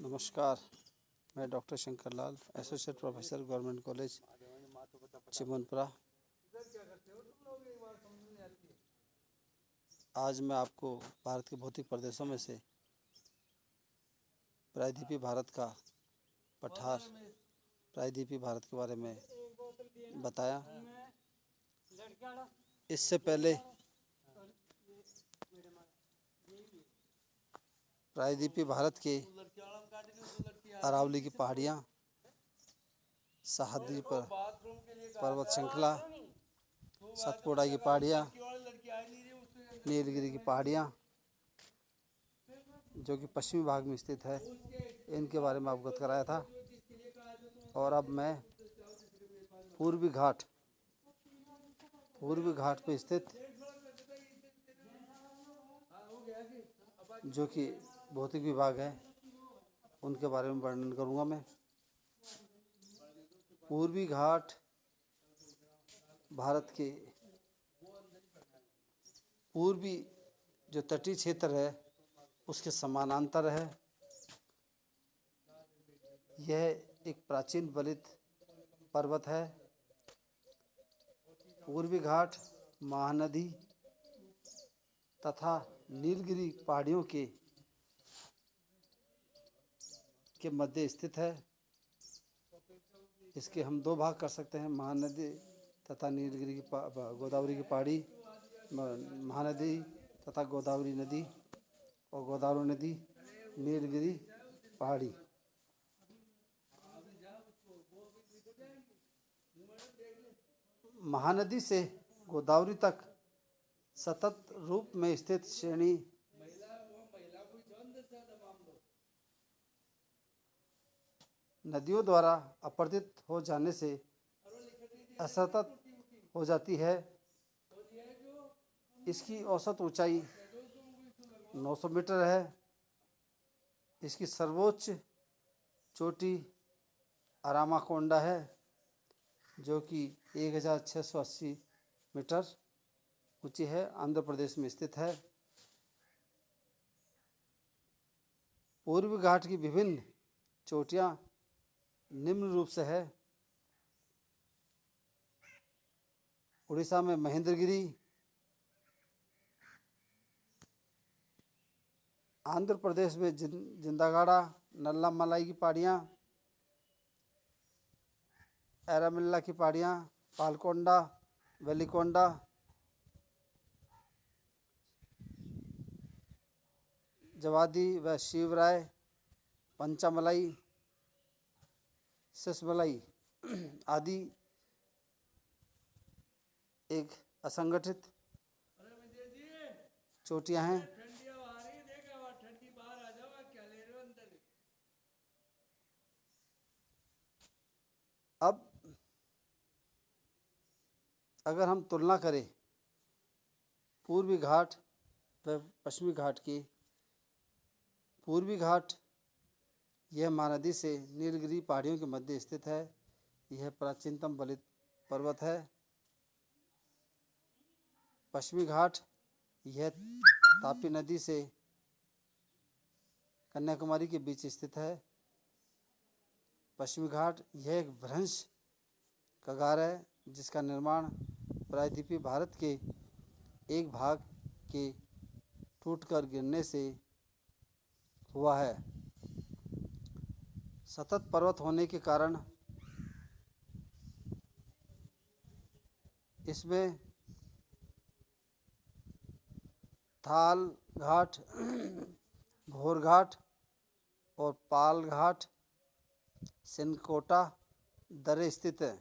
नमस्कार, मैं doctor Shankar Lal, associate professor, government college Chimanpura. आज मैं आपको भारत के भौतिक प्रदेशों में से प्रायद्वीपीय भारत का पठार प्रायद्वीपीय भारत के बारे में बताया। इससे पहले प्रायद्वीपीय भारत के अरावली की पहाड़ियाँ, सह्याद्री पर्वत श्रृंखला, सतपुड़ा की पहाड़ियाँ, नीलगिरी की पहाड़ियाँ जो कि पश्चिमी भाग में स्थित है, इनके बारे में अवगत कराया था। और अब मैं पूर्वी घाट पर स्थित जो कि भौतिक विभाग है, उनके बारे में वर्णन करूंगा। मैं पूर्वी घाट भारत के पूर्वी जो तटीय क्षेत्र है उसके समानांतर है। यह एक प्राचीन बलित पर्वत है। पूर्वी घाट महानदी तथा नीलगिरी पहाड़ियों के मध्य स्थित है। इसके हम दो भाग कर सकते हैं, महानदी तथा नीलगिरी की गोदावरी की पहाड़ी, महानदी तथा गोदावरी नदी, और गोदावरी नदी नीलगिरी पहाड़ी। महानदी से गोदावरी तक सतत रूप में स्थित श्रेणी नदियों द्वारा अपरदित हो जाने से असतत हो जाती है। इसकी औसत ऊंचाई 900 मीटर है। इसकी सर्वोच्च चोटी अरामाकोंडा है जो कि 1680 मीटर ऊंची है, आंध्र प्रदेश में स्थित है। पूर्वी घाट की विभिन्न चोटियां निम्न रूप से है। उड़ीसा में महेंद्रगिरी, आंध्र प्रदेश में जिंदागाड़ा, नल्लामलाई की पहाड़ियाँ, एरामिल्ला की पहाड़ियाँ, पालकोंडा, वेलिकोंडा, जवादी व शिवराय, पंचामलाई, सिसमलाई आदि एक असंगठित चोटियां हैं। अब अगर हम तुलना करें पूर्वी घाट व पश्चिमी घाट की, पूर्वी घाट यह महानदी से नीलगिरी पहाड़ियों के मध्य स्थित है। यह प्राचीनतम बलित पर्वत है। पश्चिमी घाट यह तापी नदी से कन्याकुमारी के बीच स्थित है। पश्चिमी घाट यह एक भ्रंश कगार है जिसका निर्माण प्रायद्वीपीय भारत के एक भाग के टूटकर गिरने से हुआ है। सतत पर्वत होने के कारण इसमें थाल घाट, घोर घाट और पाल घाट, सिनकोटा दरे स्थित है,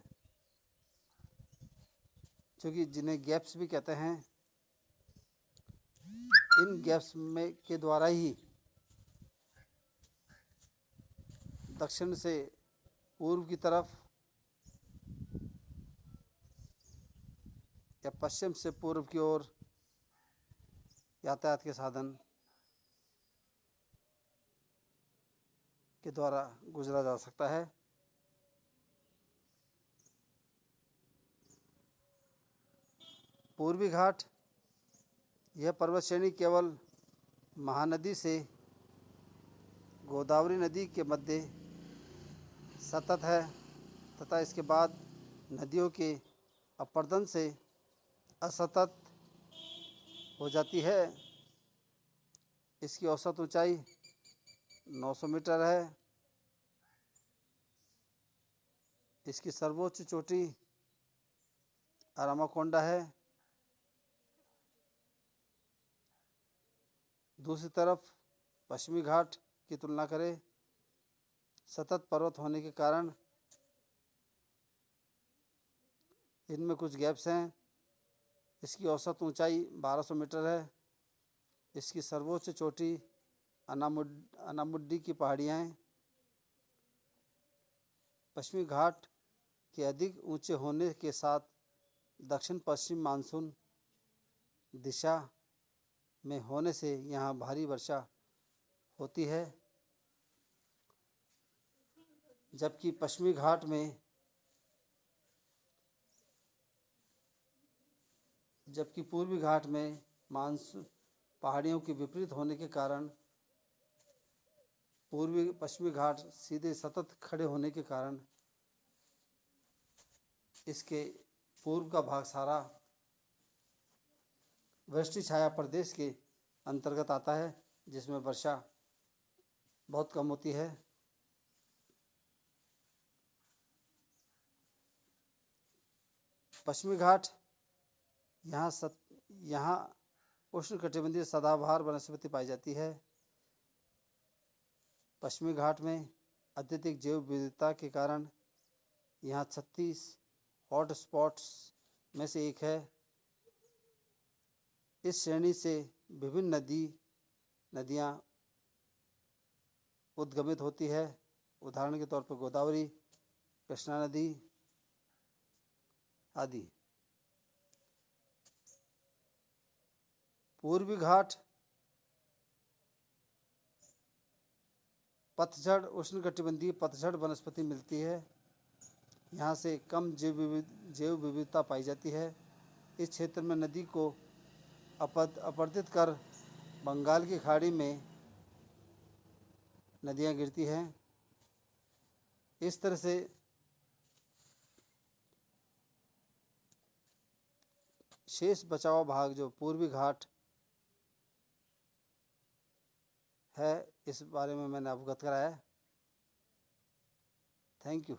जो कि जिन्हें गैप्स भी कहते हैं। इन गैप्स में के द्वारा ही दक्षिण से पूर्व की तरफ या पश्चिम से पूर्व की ओर यातायात के साधन के द्वारा गुजरा जा सकता है। पूर्वी घाट यह पर्वत श्रेणी केवल महानदी से गोदावरी नदी के मध्य सतत है तथा इसके बाद नदियों के अपरदन से असतत हो जाती है। इसकी औसत ऊंचाई 900 मीटर है। इसकी सर्वोच्च चोटी अरामाकोंडा है। दूसरी तरफ पश्चिमी घाट की तुलना करें, सतत पर्वत होने के कारण इनमें कुछ गैप्स हैं। इसकी औसत ऊंचाई 1200 मीटर है। इसकी सर्वोच्च चोटी अनामुड्डी की पहाड़ियाँ हैं। पश्चिमी घाट के अधिक ऊंचे होने के साथ दक्षिण पश्चिम मानसून दिशा में होने से यहाँ भारी वर्षा होती है, जबकि पूर्वी घाट में मानसून पहाड़ियों के विपरीत होने के कारण पश्चिमी घाट सीधे सतत खड़े होने के कारण इसके पूर्व का भाग सारा वृष्टि छाया प्रदेश के अंतर्गत आता है, जिसमें वर्षा बहुत कम होती है। पश्चिमी घाट यहाँ उष्णकटिबंधीय सदाबहार वनस्पति पाई जाती है। पश्चिमी घाट में अत्यधिक जैव विविधता के कारण यहाँ 36 हॉट स्पॉट्स में से एक है। इस श्रेणी से विभिन्न नदियाँ उद्गमित होती है। उदाहरण के तौर पर गोदावरी, कृष्णा नदी आदि। पूर्वी घाट पतझड़ उष्णकटिबंधीय पतझड़ वनस्पति मिलती है। यहाँ से कम जैव विविधता पाई जाती है। इस क्षेत्र में नदी को अपरदित कर बंगाल की खाड़ी में नदियाँ गिरती हैं। इस तरह से शेष बचा हुआ भाग जो पूर्वी घाट है, इस बारे में मैंने अवगत कराया। Thank you.